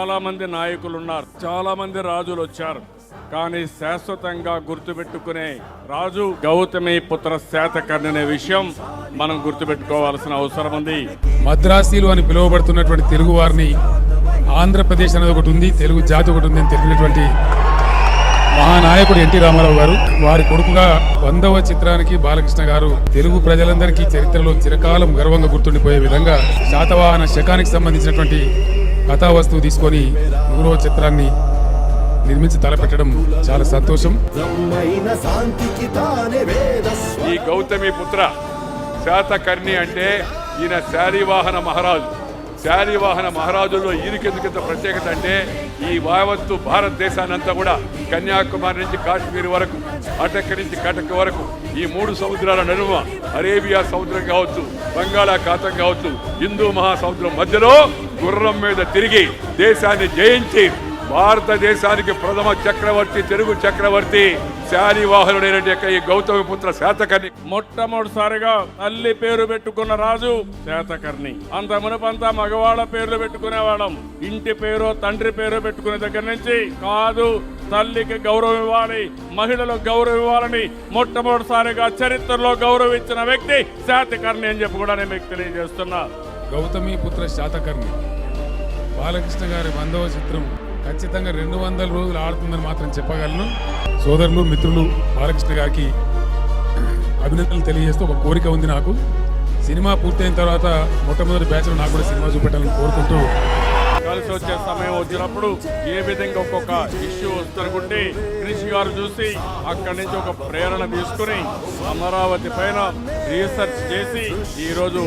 చాలా మంది నాయకులు ఉన్నారు, చాలా మంది రాజులు వచ్చారు, కానీ శాశ్వతంగా గుర్తుపెట్టుకునే రాజు గౌతమిపుత్ర శాతకర్ణి అనే విషయం మనం గుర్తుపెట్టుకోవాల్సిన అవసరం ఉంది. మద్రాసీలు అని పిలువబడుతున్నటువంటి తెలుగు వారిని ఆంధ్రప్రదేశ్ అనేది ఒకటి ఉంది, తెలుగు జాతి ఒకటి ఉంది అని తెలిపినటువంటి మహానాయకుడు ఎన్టీ రామారావు గారు, వారి కొడుకుగా 100వ చిత్రానికి బాలకృష్ణ గారు తెలుగు ప్రజలందరికీ చరిత్రలో చిరకాలం గర్వంగా గుర్తుండిపోయే విధంగా శాతవాహన శకానికి సంబంధించినటువంటి కథా వస్తువు తీసుకొని 100వ చిత్రాన్ని నిర్మించి తలపెట్టడం చాలా సంతోషం. ఈ గౌతమిపుత్ర శాతకర్ణి అంటే ఈయన శాలివాహన మహారాజు. శాలివాహన మహారాజుల్లో ఈయనకెందుకంత ప్రత్యేకత అంటే ఈ యావత్తు భారతదేశానంతా కూడా కన్యాకుమారి నుంచి కాశ్మీర్ వరకు, అటక్ నుంచి కటక్ వరకు ఈ 3 సముద్రాల నడుమ అరేబియా సముద్రం కావచ్చు, బంగాళాఖాతం కావచ్చు, హిందూ మహాసముద్రం మధ్యలో గుర్రం మీద తిరిగి దేశాన్ని జయించి భారతదేశానికి ప్రథమ చక్రవర్తి, తెలుగు చక్రవర్తి శాలివాహనుడైన ఈ గౌతమిపుత్ర శాతకర్ణి. మొట్టమొదటిసారిగా తల్లి పేరు పెట్టుకున్న రాజు శాతకర్ణి. అంత మునపంతా మగవాళ్ళ పేర్లు పెట్టుకునేవాళ్ళం. ఇంటి పేరు, తండ్రి పేరు పెట్టుకునే దగ్గర నుంచి కాదు, తల్లికి గౌరవం ఇవ్వాలి, మహిళలకు గౌరవం ఇవ్వాలని మొట్టమొదటిసారిగా చరిత్రలో గౌరవించిన వ్యక్తి శాతకర్ణి అని చెప్పి కూడా నేను మీకు తెలియజేస్తున్నా. గౌతమిపుత్ర శాతకర్ణి బాలకృష్ణ గారి 100వ చిత్రం ఖచ్చితంగా 200 రోజులు ఆడుతుందని మాత్రం చెప్పగలను. సోదరులు, మిత్రులు, బాలకృష్ణ గారికి అభినందనలు తెలియజేస్తూ ఒక కోరిక ఉంది నాకు. సినిమా పూర్తయిన తర్వాత మొట్టమొదటి బ్యాచ్లో నాకు కూడా సినిమా చూపెట్టాలని కోరుకుంటూ, కలిసి వచ్చే సమయం వచ్చినప్పుడు ఏ విధంగా ఒక్కొక్క ఇష్యూ వస్తుంటే కృషి గారు చూసి అక్కడి నుంచి ఒక ప్రేరణ తీసుకుని అమరావతి పైన రీసెర్చ్ చేసి ఈరోజు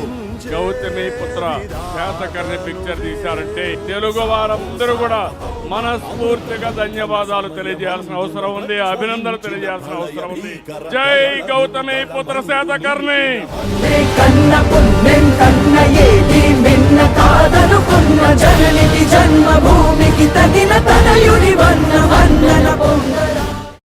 గౌతమిపుత్ర శాతకర్ణి పిక్చర్ తీశారంటే తెలుగు వారందరూ కూడా మనస్ఫూర్తిగా ధన్యవాదాలు తెలియజేయాల్సిన అవసరం ఉంది, అభినందనలు తెలియజేయాల్సిన అవసరం ఉంది. జై గౌతమిపుత్ర శాతకర్ణి.